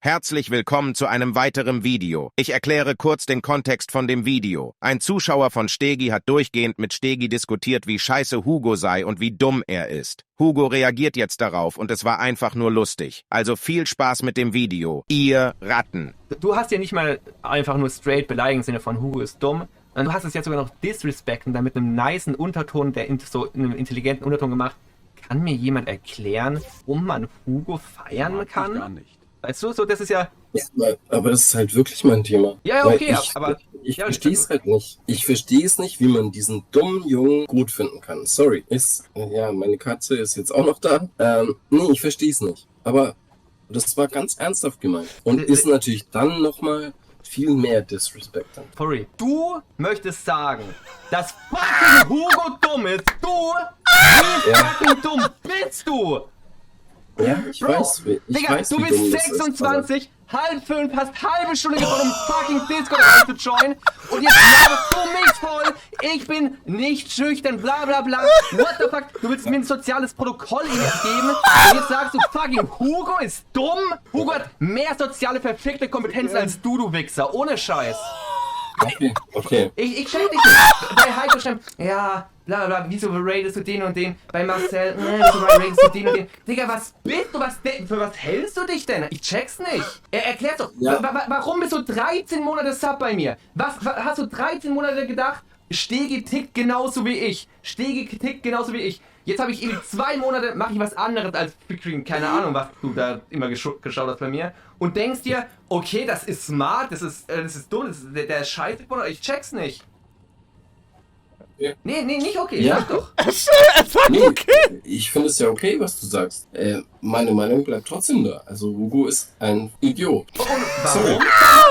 Herzlich willkommen zu einem weiteren Video. Ich erkläre kurz den Kontext von dem Video. Ein Zuschauer von Stegi hat durchgehend mit Stegi diskutiert, wie scheiße Hugo sei und wie dumm er ist. Hugo reagiert jetzt darauf und es war einfach nur lustig. Also viel Spaß mit dem Video. Ihr Ratten. Du hast ja nicht mal einfach nur straight beleidigen im Sinne von Hugo ist dumm. Du hast es jetzt sogar noch disrespekten, dann mit einem nicen Unterton, so einem intelligenten Unterton gemacht. Kann mir jemand erklären, warum man Hugo feiern kann? Gar nicht. Weißt du, so, das ist ja... Aber das ist halt wirklich mein Thema. Ja, okay, aber... Ich verstehe es halt nicht. Ich verstehe es nicht, wie man diesen dummen Jungen gut finden kann. Sorry. Ja, meine Katze ist jetzt auch noch da. Nee, ich verstehe es nicht. Aber das war ganz ernsthaft gemeint. Und ist natürlich dann nochmal viel mehr Disrespect. Sorry. Du möchtest sagen, dass fucking Hugo dumm ist. Wie fucking dumm bist du? Ja, ich weiß, Digga, wie du dumm bist das ist, 26, halb 5, hast halbe Stunde gebraucht, um fucking Discord einzujoinen und jetzt laberst du mich voll, ich bin nicht schüchtern, bla bla bla, what the fuck, du willst mir ein soziales Protokoll geben und jetzt sagst du fucking Hugo ist dumm? Hugo hat mehr soziale perfekte Kompetenzen als du Wichser, ohne Scheiß. Okay. Ich check dich nicht. Bei Heiko schreibt, ja, bla bla, wieso ratest du den und den? Bei Marcel, wieso ratest du den und den? Digga, was bist du? Für was hältst du dich denn? Ich check's nicht. Er erklärt doch, ja. Warum bist du 13 Monate Sub bei mir? Was hast du 13 Monate gedacht? Stegi tickt genauso wie ich. Jetzt habe ich irgendwie 2 Monate, mache ich was anderes als Freaking, keine Ahnung, was du da immer geschaut hast bei mir. Und denkst dir, okay, das ist smart, das ist dumm, der ist scheiße, oder? Ich check's nicht. Ja. Nee, nicht okay, Ja. sag doch. Nee, ich finde es ja okay, was du sagst. Meine Meinung bleibt trotzdem da. Also Hugo ist ein Idiot. Und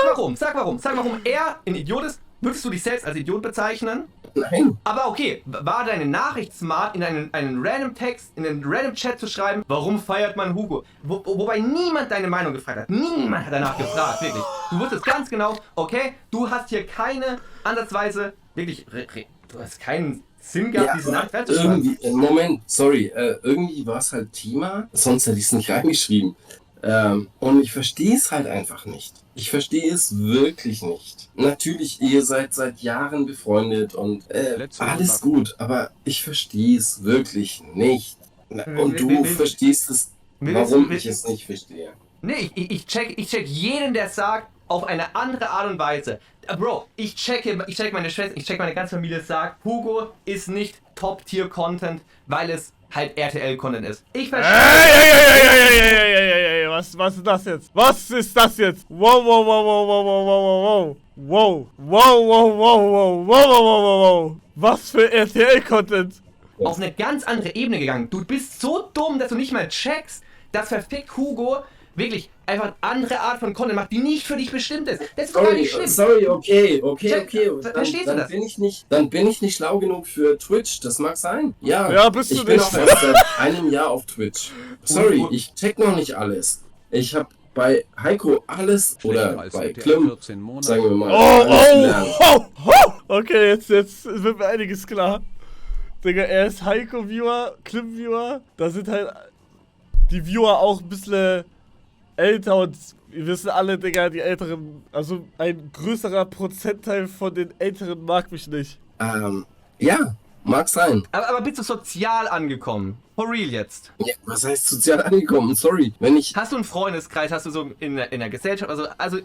warum? Sag warum er ein Idiot ist. Würdest du dich selbst als Idiot bezeichnen? Nein. Aber okay, war deine Nachricht smart, in einen random Text, in einen random Chat zu schreiben, warum feiert man Hugo? Wobei niemand deine Meinung gefragt hat. Niemand hat danach gefragt, wirklich. Du wusstest ganz genau, okay, du hast hier keine ansatzweise, wirklich, du hast keinen Sinn gehabt, diese Nachricht zu schreiben. Moment, sorry, irgendwie war es halt Thema, sonst hätte ich es nicht reingeschrieben. Und ich verstehe es halt einfach nicht. Ich verstehe es wirklich nicht. Natürlich, ihr seid seit Jahren befreundet und alles gut, aber ich verstehe es wirklich nicht. Und du verstehst es, warum ich es nicht verstehe. Nee, ich check jeden, der sagt, auf eine andere Art und Weise. Bro, ich check meine Schwester, ich check meine ganze Familie, sagt, Hugo ist nicht Top-Tier-Content, weil es halt RTL-Content ist. Ich verstehe. Ey, was ist das jetzt? Was ist das jetzt? Wow. Was für RTL-Content? Auf eine ganz andere Ebene gegangen. Du bist so dumm, dass du nicht mal checkst, dass verfickt Hugo wirklich einfach eine andere Art von Content macht, die nicht für dich bestimmt ist. Das ist doch gar nicht schlimm. Sorry, okay. Verstehst du das? Dann bin ich nicht schlau genug für Twitch, das mag sein. Ja, bist du ich bin nicht. auch erst seit einem Jahr auf Twitch. Sorry, ich check noch nicht alles. Ich habe bei Heiko alles, oder bei Klim, sagen wir mal, alles gelernt. Okay, jetzt wird mir einiges klar. Digga, er ist Heiko-Viewer, Klim-Viewer. Da sind halt die Viewer auch ein bisschen älter und wir wissen alle, Digga, die Älteren, also ein größerer Prozentteil von den Älteren mag mich nicht. Ja, mag sein. Aber bist du sozial angekommen? For real jetzt? Ja, was heißt sozial angekommen? Sorry, wenn ich... Hast du einen Freundeskreis, hast du so in der Gesellschaft, also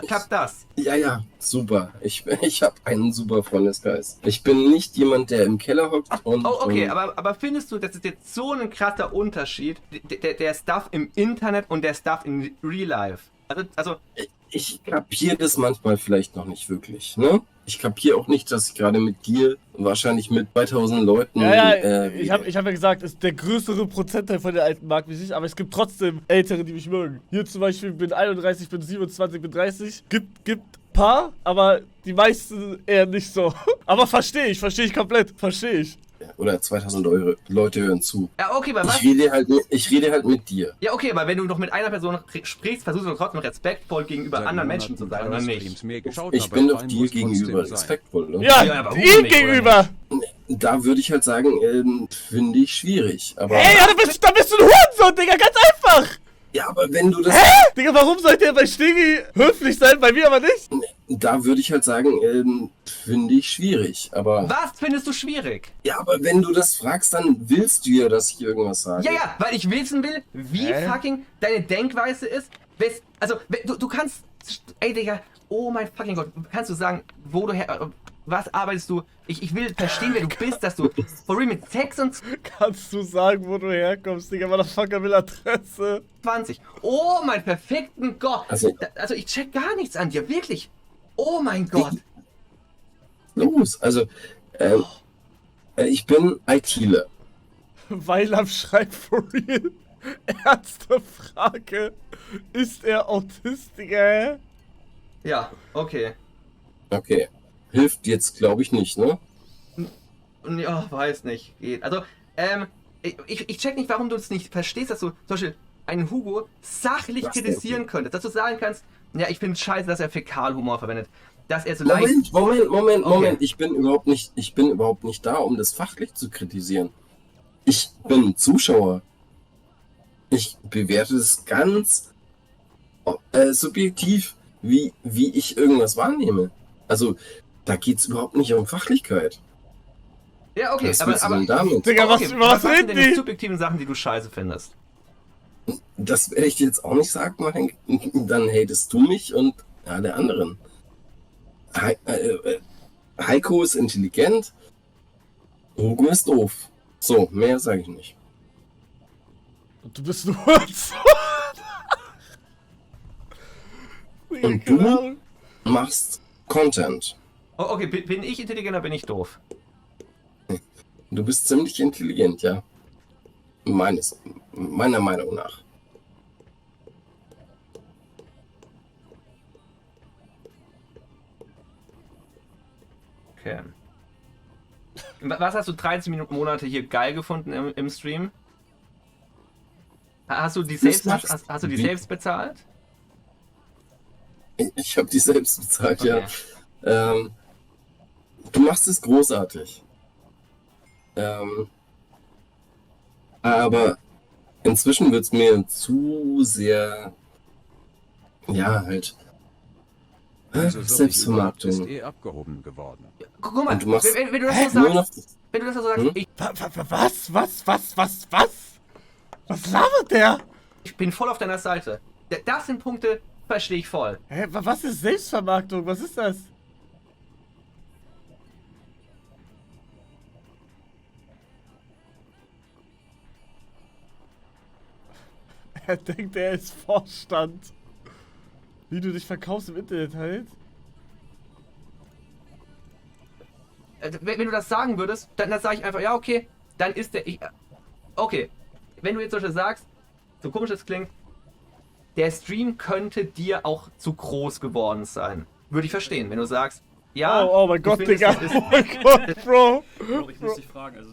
klappt das? Ja, super. Ich habe einen super Freundeskreis. Ich bin nicht jemand, der im Keller hockt und... Oh, okay, aber findest du, das ist jetzt so ein krasser Unterschied, der Stuff im Internet und der Stuff in Real Life? Also ich kapiere das manchmal vielleicht noch nicht wirklich, ne? Ich kapiere auch nicht, dass ich gerade mit dir, wahrscheinlich mit 2000 Leuten... ich hab ja gesagt, ist der größere Prozentteil von den Alten mag mich nicht, aber es gibt trotzdem Ältere, die mich mögen. Hier zum Beispiel, bin 31, bin 27, bin 30. Gibt paar, aber die meisten eher nicht so. Aber verstehe ich komplett, verstehe ich. Oder 2000 Leute hören zu. ja, okay, aber was? Ich rede halt mit dir. Ja, okay, aber wenn du noch mit einer Person sprichst, versuchst du trotzdem respektvoll gegenüber anderen Menschen zu sein, oder nicht? Ich bin doch dir gegenüber respektvoll, ne? Ja, Ja, aber ihm nicht, gegenüber. Da würde ich halt sagen, finde ich schwierig. Aber Ey, ja, da bist du ein Hurensohn, Digga, ganz einfach. Ja, aber wenn du das... Digga, warum sollte er bei Stegi höflich sein, bei mir aber nicht? Da würde ich halt sagen, finde ich schwierig, aber... Was findest du schwierig? Ja, aber wenn du das fragst, dann willst du ja, dass ich irgendwas sage. Ja, weil ich wissen will, wie fucking deine Denkweise ist. Also, du kannst... Ey, Digga, oh mein fucking Gott. Kannst du sagen, wo du her... Was arbeitest du? Ich will verstehen, wer du bist, dass du... For real mit 26... Kannst du sagen, wo du herkommst, Digga? Motherfucker will Adresse. Oh mein perfekten Gott. Also Ich check gar nichts an dir, wirklich. Oh mein Gott. Los, also, ich bin ITler. Weilam schreibt for real. Ernste Frage. Ist er Autistiker? Ja, okay. Okay. Hilft jetzt, glaube ich, nicht, ne? Ja, weiß nicht. Geht. Also, ich check nicht, warum du es nicht verstehst, dass du zum Beispiel einen Hugo sachlich kritisieren könntest. Dass du sagen kannst, ja, ich finde es scheiße, dass er Fäkalhumor verwendet. Dass er so Moment. Ich bin überhaupt nicht da, um das fachlich zu kritisieren. Ich bin Zuschauer. Ich bewerte es ganz subjektiv, wie ich irgendwas wahrnehme. Also, da geht es überhaupt nicht um Fachlichkeit. Ja, okay, Was willst du denn damit? Digga, was sind reden denn die die? subjektiven Sachen, die du scheiße findest? Das werde ich dir jetzt auch nicht sagen, Mike. Dann hatest du mich und alle anderen. Heiko ist intelligent, Hugo ist doof. So, mehr sage ich nicht. Und du bist nur so. Und du machst Content. Oh, okay, bin ich intelligent oder bin ich doof? Du bist ziemlich intelligent, ja. Meiner Meinung nach. Okay. Was hast du 13 Monate hier geil gefunden im Stream? Hast du die selbst bezahlt? Ich habe die selbst bezahlt, Okay. ja. Du machst es großartig. Aber inzwischen wird es mir zu sehr, ja, halt, Selbstvermarktung. Ist abgehoben geworden. Guck mal, Und du machst wenn du das so nur sagst, noch, wenn du das so sagst, Was? Was labert der? ich bin voll auf deiner Seite. Das sind Punkte, verstehe ich voll. Hä, was ist Selbstvermarktung? Was ist das? Er denkt, er ist Vorstand. Wie du dich verkaufst im Internet halt. Wenn du das sagen würdest, dann sage ich einfach, ja, okay, dann ist der... Okay, wenn du jetzt zum Beispiel sagst, so komisch das klingt, der Stream könnte dir auch zu groß geworden sein. Würde ich verstehen, wenn du sagst, ja... Oh mein Gott, findest, Digga. das Oh mein Gott, Bro. Ich muss dich fragen, also...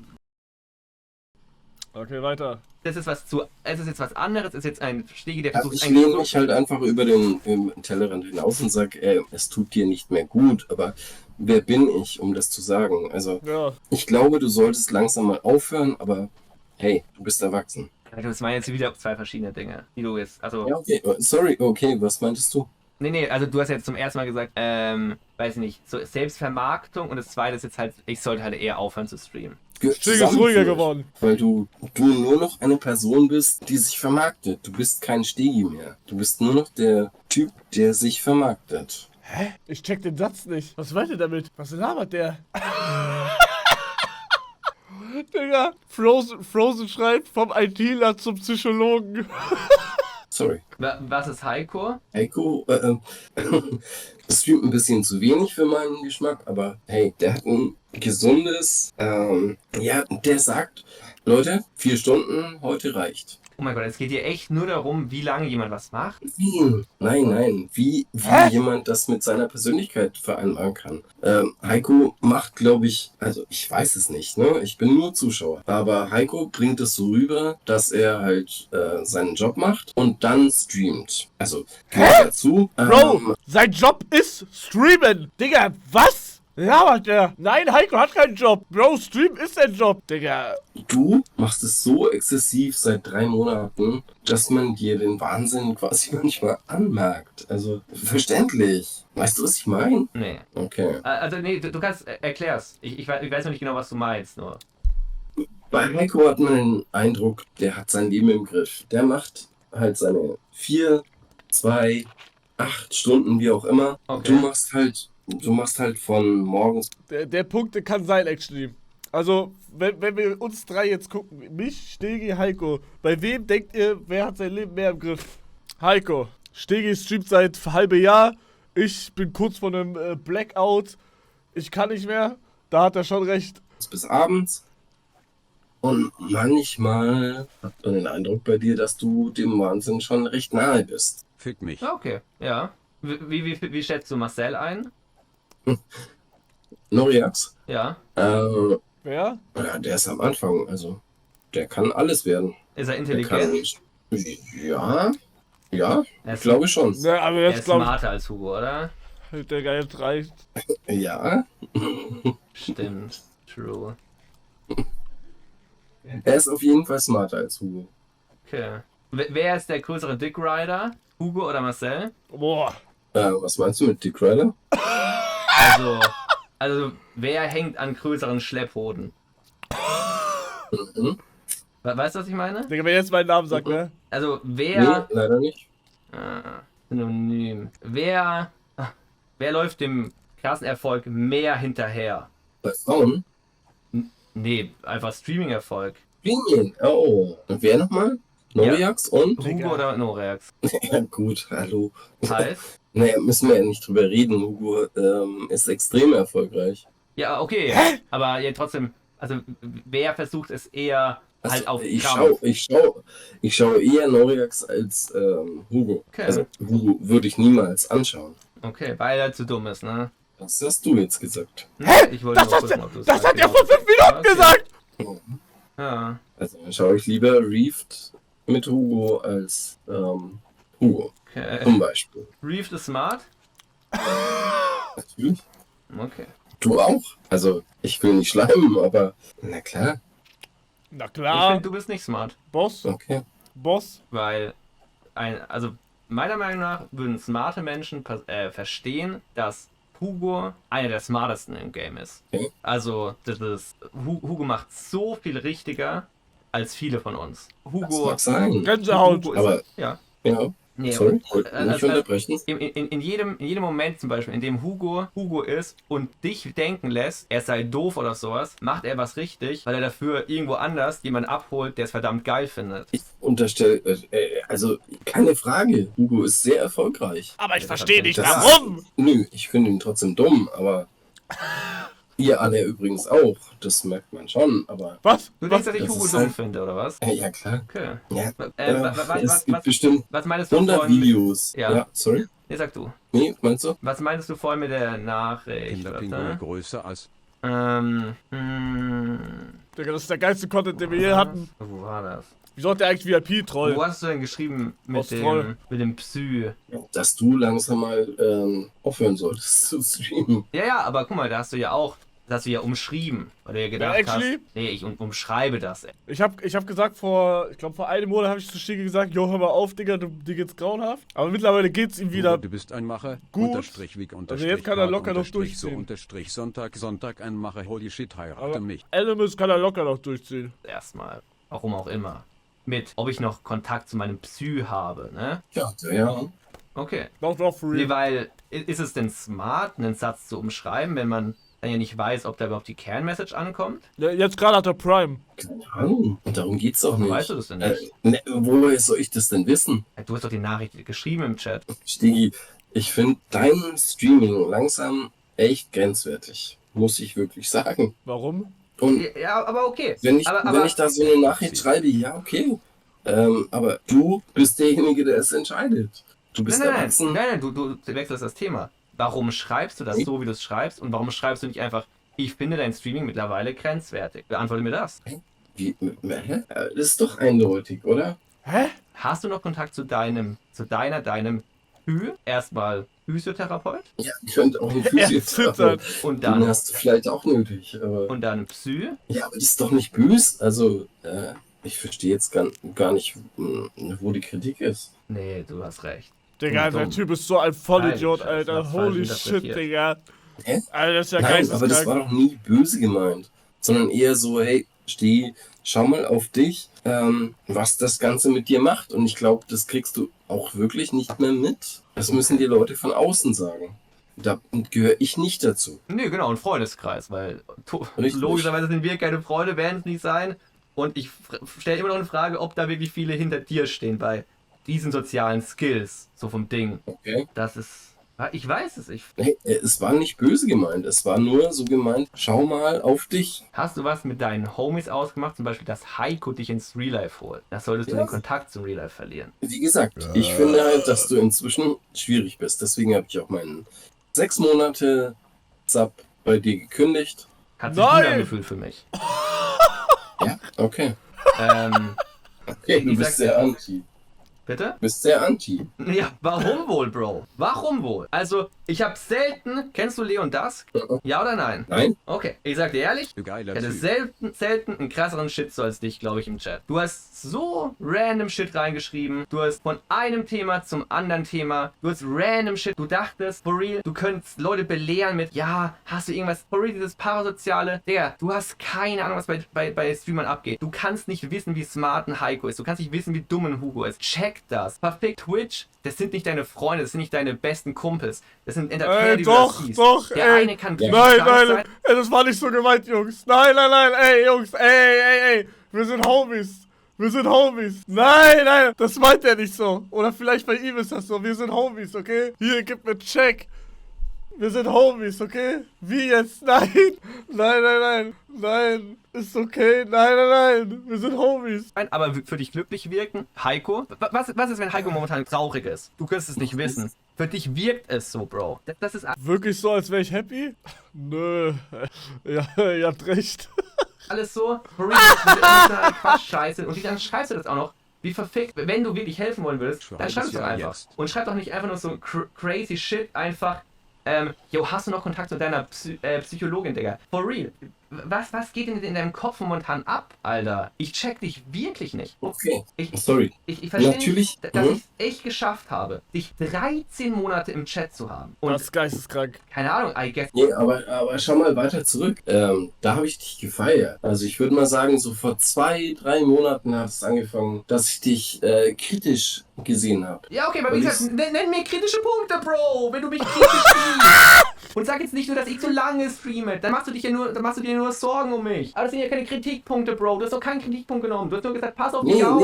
Okay, weiter. es ist jetzt was anderes, ist jetzt ein Stegi, der versucht... ich lehne mich halt einfach über den Tellerrand hinaus und sage, es tut dir nicht mehr gut, aber wer bin ich, um das zu sagen? Also, Ja. ich glaube, du solltest langsam mal aufhören, aber hey, du bist erwachsen. Das waren jetzt wieder zwei verschiedene Dinge, die du jetzt... Also, Ja, okay, sorry, okay, was meintest du? Nee, also du hast jetzt zum ersten Mal gesagt, weiß nicht, so Selbstvermarktung und das zweite ist jetzt halt, ich sollte halt eher aufhören zu streamen. Steg ist ruhiger geworden. Weil du nur noch eine Person bist, die sich vermarktet. Du bist kein Stegi mehr. Du bist nur noch der Typ, der sich vermarktet. Hä? Ich check den Satz nicht. Was meint ihr damit? Was labert der? Digga, Frozen schreibt vom ITler zum Psychologen. Sorry. Was ist Heiko? Heiko, streamt ein bisschen zu wenig für meinen Geschmack, aber hey, der hat ein gesundes, ja, der sagt, Leute, 4 Stunden heute reicht. Oh mein Gott, es geht hier echt nur darum, wie lange jemand was macht. Nein, wie jemand das mit seiner Persönlichkeit vereinbaren kann. Heiko macht, glaube ich, also ich weiß es nicht, ne? Ich bin nur Zuschauer. Aber Heiko bringt es so rüber, dass er halt seinen Job macht und dann streamt. Also, gehört dazu. Bro, sein Job ist streamen. Digga, was? Ja, was der? Nein, Heiko hat keinen Job. Bro, Stream ist ein Job, Digga. Du machst es so exzessiv seit 3 Monaten, dass man dir den Wahnsinn quasi manchmal anmerkt. Also, verständlich. Weißt du, was ich meine? Nee. Okay. Also, nee, du kannst, erklär's. Ich weiß noch nicht genau, was du meinst, nur. Bei Heiko hat man den Eindruck, der hat sein Leben im Griff. Der macht halt seine 4, 2, 8 Stunden, wie auch immer. Okay. Du machst halt von morgens. Der Punkt kann sein, actually. Also, wenn wir uns drei jetzt gucken, mich, Stegi, Heiko, bei wem denkt ihr, wer hat sein Leben mehr im Griff? Heiko. Stegi streamt seit halbe Jahr. Ich bin kurz vor einem Blackout. Ich kann nicht mehr. Da hat er schon recht. Bis abends. Und manchmal hat man den Eindruck bei dir, dass du dem Wahnsinn schon recht nahe bist. Fick mich. Okay, ja. Wie schätzt du Marcel ein? Noriax? Ja. Wer? Ja, der ist am Anfang, also der kann alles werden. Ist er Der kann, intelligent? ja, Er ich ist, glaube schon. Ne, aber er jetzt ist glaube smarter als Hugo, oder? ich, Digga, jetzt reicht. Ja, Stimmt. True. er ist auf jeden Fall smarter als Hugo. Okay. Wer ist der größere Dick Rider? Hugo oder Marcel? Boah. Was meinst du mit Dick Rider? Also, wer hängt an größeren Schlepphoden? Mhm. Weißt du, was ich meine? Digga, wer jetzt meinen Namen sagt, ne? Also, Nee, wer... leider nicht. Synonym. Wer läuft dem krassen Erfolg mehr hinterher? Bei Frauen? Nee, einfach Streaming-Erfolg. Linien. Oh. Und wer nochmal? Noriax und? Hugo oder Noreax? Ja gut, hallo. Heißt? Naja, müssen wir ja nicht drüber reden. Hugo ist extrem erfolgreich. Ja, okay. Aber ja, trotzdem, also wer versucht es eher halt auf ich Krampf? schaue eher Noriax als Hugo. Okay. Also Hugo würde ich niemals anschauen. Okay, weil er zu dumm ist, ne? Was hast du jetzt gesagt? Ich wollte nur gucken, ob du es Das hat sagst. er vor 5 Minuten gesagt! Ja. Also dann schaue ich lieber Reefed mit Hugo als Hugo Okay. zum Beispiel. Reef ist smart? Natürlich. Okay. Du auch. Also ich will nicht schleimen, aber na klar. Na Ich klar. finde, du bist nicht smart. Boss. Okay. Boss. Weil, also meiner Meinung nach würden smarte Menschen verstehen, dass Hugo einer der smartesten im Game ist. Okay. Also, Hugo macht so viel richtiger als viele von uns. Das Hugo, mag sein. Gänsehaut. Hugo ist, Aber ja. ja. Nee, Sorry, wollte also- nicht unterbrechen. in jedem Moment zum Beispiel, in dem Hugo ist und dich denken lässt, er sei doof oder sowas, macht er was richtig, weil er dafür irgendwo anders jemanden abholt, der es verdammt geil findet. Ich unterstelle, also keine Frage, Hugo ist sehr erfolgreich. Aber ich verstehe nicht, Das- warum! Nö, ich finde ihn trotzdem dumm, aber ihr alle übrigens auch. Das merkt man schon, aber Was? Du denkst, dass ich Das Hugo ist dumm halt- finde, oder was? ja klar. Okay. Ja, Was es gibt bestimmt meinst du 100 vorhin? Videos. Ja. Ja, sorry. Nee, sag du. Nee, meinst du? Was meinst du vorhin mit der Nachricht? Kinderpinguin Warte. größer als Digga, das ist der geilste Content, den wir je hatten. Wo war das? Wieso hat der eigentlich VIP Troll? Wo hast du denn geschrieben Aus Troll. mit dem Psy? Dass du langsam mal aufhören solltest zu streamen. Ja, aber guck mal, da hast du ja umschrieben, weil du ja gedacht actually? hast, nee, ich umschreibe das. Ich hab gesagt, vor einem Monat habe ich zu Stigi gesagt, jo, hör mal auf, Digga, dir geht's grauenhaft. Aber mittlerweile geht's ihm wieder. Du bist ein Macher. gut. Unterstrich Wieg Also unterstrich jetzt kann er Grad locker noch unterstrich so durchziehen. unterstrich Sonntag ein Macher. Holy shit, heirate Aber mich. Animus kann er locker noch durchziehen. Erstmal, warum auch immer. Mit, ob ich noch Kontakt zu meinem Psy habe, ne? Ja, ja. Okay. Doch, for Nee, real. weil, ist es denn smart, einen Satz zu umschreiben, wenn man dann ja nicht weiß, ob da überhaupt die Kernmessage ankommt? Ja, jetzt gerade hat er Prime. Keine Ahnung. Und darum geht's doch nicht. Weißt du das denn nicht? Woher soll ich das denn wissen? Du hast doch die Nachricht geschrieben im Chat. Stigi, ich finde dein Streaming langsam echt grenzwertig. Muss ich wirklich sagen. Warum? Und Ja, aber okay. wenn ich, aber, wenn ich da so eine Nachricht schreibe, ja, okay. Aber du bist derjenige, der es entscheidet. Du bist erwachsen. Nein, du wechselst das Thema. Warum schreibst du das so, wie du es schreibst? Und warum schreibst du nicht einfach, ich finde dein Streaming mittlerweile grenzwertig? Beantworte mir das. Wie, hä? Das ist doch eindeutig, oder? Hä? Hast du noch Kontakt zu deinem Erstmal Physiotherapeut Ja, ich könnte auch ein Er zittert. und Den dann hast du vielleicht auch nötig. Aber und dann Psy. ja, aber die ist doch nicht böse. Also, ich verstehe jetzt gar nicht, wo die Kritik ist. Nee, du hast recht. Digga, Dumm. der Typ ist so ein Vollidiot, Nein, Scheiße, Alter. hab's falsch Holy shit, interpretiert. Digga. Hä? Alter, das ist ja Nein, aber das geisteskrank. war doch nie böse gemeint. Sondern eher so, hey, schau mal auf dich, was das Ganze mit dir macht. Und ich glaube, das kriegst du auch wirklich nicht mehr mit. Das müssen die Leute von außen sagen. Da gehöre ich nicht dazu. Nee, genau, ein Freundeskreis, weil Richtig. logischerweise sind wir keine Freunde, werden es nicht sein. Und ich stelle immer noch in Frage, ob da wirklich viele hinter dir stehen bei diesen sozialen Skills, so vom Ding. Okay? Das ist. Ich weiß es. Nee, es war nicht böse gemeint. Es war nur so gemeint, schau mal auf dich. Hast du was mit deinen Homies ausgemacht? Zum Beispiel, dass Heiko dich ins Real Life holt. Das solltest du Ja. den Kontakt zum Real Life verlieren. Wie gesagt, ich finde halt, dass du inzwischen schwierig bist. Deswegen habe ich auch meinen 6 Monate Sub bei dir gekündigt. Hat sich gut Nein! angefühlt für mich. Ja, okay. Ich Okay, du sag bist sehr dir- anti. Bitte? Bist sehr anti. Ja, warum wohl, Bro? Warum wohl? Also, ich habe selten. Kennst du Leon Dusk? Ja oder nein? Nein? Okay, ich sag dir ehrlich, Du geiler ich hatte Typ. selten einen krasseren Shit so als dich, glaube ich, im Chat. Du hast so random Shit reingeschrieben. Du hast von einem Thema zum anderen Thema. Du hast random Shit. Du dachtest, for real, du könntest Leute belehren mit, ja, hast du irgendwas, for real, dieses Parasoziale. Digga, du hast keine Ahnung, was bei Streamern abgeht. Du kannst nicht wissen, wie smart ein Heiko ist. Du kannst nicht wissen, wie dumm ein Hugo ist. Check das. Verfick Twitch. Das sind nicht deine Freunde, das sind nicht deine besten Kumpels. Das sind Entertainer, die du da Doch, siehst. doch, Der ey. eine kann Nein, stark nein, sein. ey, das war nicht so gemeint, Jungs. Nein, ey, Jungs, ey. Wir sind Homies. Nein, das meint er nicht so. Oder vielleicht bei ihm ist das so. Wir sind Homies, okay? Hier, gib mir Check. Wir sind Homies, okay? Wie jetzt? Nein. Ist okay. Nein. Wir sind Homies. Aber für dich glücklich wirken, Heiko? Was ist, wenn Heiko momentan traurig ist? Du könntest es nicht wissen. Für dich wirkt es so, Bro. Das ist Wirklich so, als wäre ich happy? Nö. Ja, ihr habt recht. alles so. For real, diese emotionale Quatsch-Scheiße. Und dann schreibst du das auch noch. Wie verfickt. Wenn du wirklich helfen wollen willst, dann schreib es doch einfach. Und schreib doch nicht einfach nur so crazy Shit einfach. Hast du noch Kontakt mit deiner Psychologin, Digga? For real. Was geht denn in deinem Kopf momentan ab, Alter? Ich check dich wirklich nicht. Okay. Ich Sorry. Ich verstehe Natürlich, nicht, dass ich es echt geschafft habe, dich 13 Monate im Chat zu haben. Und Das ist geisteskrank. keine Ahnung, I guess. Nee, aber schau mal weiter zurück. Da habe ich dich gefeiert. Also ich würde mal sagen, so vor 2-3 Monaten hat es angefangen, dass ich dich kritisch gesehen habe. Ja, okay, aber wie Und gesagt, nenn mir kritische Punkte, Bro, wenn du mich kritisch siehst. Und sag jetzt nicht nur, dass ich zu lange streame. Dann machst du dir nur Sorgen um mich. Aber das sind ja keine Kritikpunkte, Bro. Du hast doch keinen Kritikpunkt genommen. Du hast nur gesagt, pass auf dich auf.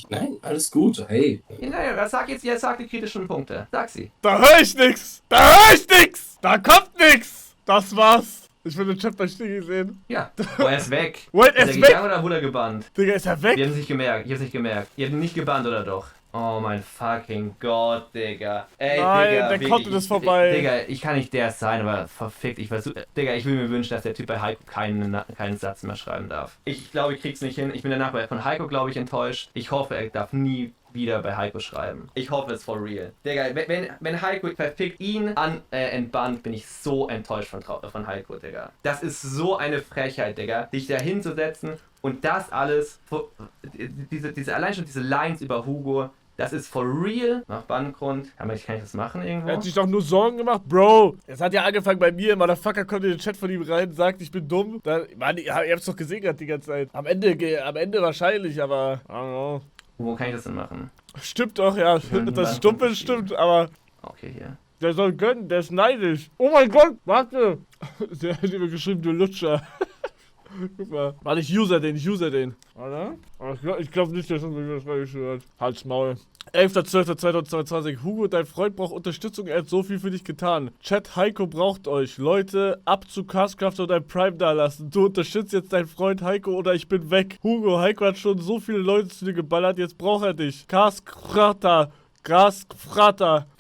Nein, alles gut. Hey. Naja, sag die kritischen Punkte. Sag sie. Da höre ich nix. Da kommt nix. Das war's. Ich will den Chat bei Stiggy sehen. Ja. Oh, er ist weg. Wait, er Ist ist er weg. gegangen oder wurde er gebannt? Digga, ist er Wir weg? haben es nicht gemerkt. Ich hab's nicht gemerkt. Ihr habt ihn nicht gebannt, oder doch? Oh mein fucking Gott, Digga. Ey, Nein, Digga, der wirklich, Content ist vorbei. Digga, ich kann nicht der sein, aber verfickt. Digga, ich will mir wünschen, dass der Typ bei Heiko keinen Satz mehr schreiben darf. Ich glaube, ich krieg's nicht hin. Ich bin danach von Heiko, glaube ich, enttäuscht. Ich hoffe, er darf nie wieder bei Heiko schreiben. Ich hoffe, es ist for real. Digga, wenn Heiko verfickt ihn entbannt, bin ich so enttäuscht von Heiko, Digga. Das ist so eine Frechheit, Digga, dich da hinzusetzen und das alles, allein schon diese Lines über Hugo, das ist for real. Nach Bandgrund. Kann ich das machen irgendwo? Er hat sich doch nur Sorgen gemacht, Bro. Es hat ja angefangen bei mir. Motherfucker kommt in den Chat von ihm rein, sagt, ich bin dumm. Dann, Mann, ihr habt's doch gesehen gerade die ganze Zeit. Am Ende wahrscheinlich, aber I don't know. Wo kann ich das denn machen? Stimmt doch, ja. Das Stumpfe stimmt, aber Okay, hier. der soll gönnen, der ist neidisch. Oh mein Gott, warte. Der hat mir geschrieben, du Lutscher. Guck mal. Warte, ich user den. Warte. Ich glaube nicht, dass er mir das reingeschrieben hat. Halt's Maul. 11.12.2022. Hugo, dein Freund braucht Unterstützung. Er hat so viel für dich getan. Chat, Heiko braucht euch. Leute, ab zu Castcraft und dein Prime dalassen. Du unterstützt jetzt deinen Freund Heiko oder ich bin weg. Hugo, Heiko hat schon so viele Leute zu dir geballert. Jetzt braucht er dich. Castcraft.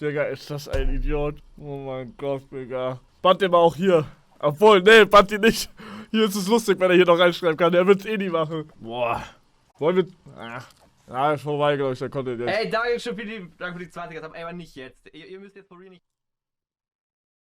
Digga, ist das ein Idiot. Oh mein Gott, Digga. Band den mal auch hier. Obwohl, nee, band ihn nicht. Hier ist es lustig, wenn er hier noch reinschreiben kann. Er wird es eh nie machen. Boah. Wollen wir... Ach. Ja, ist vorbei, glaube ich, der Content jetzt. Ey, danke schon für die 20er, aber nicht jetzt. Ihr müsst jetzt for real nicht...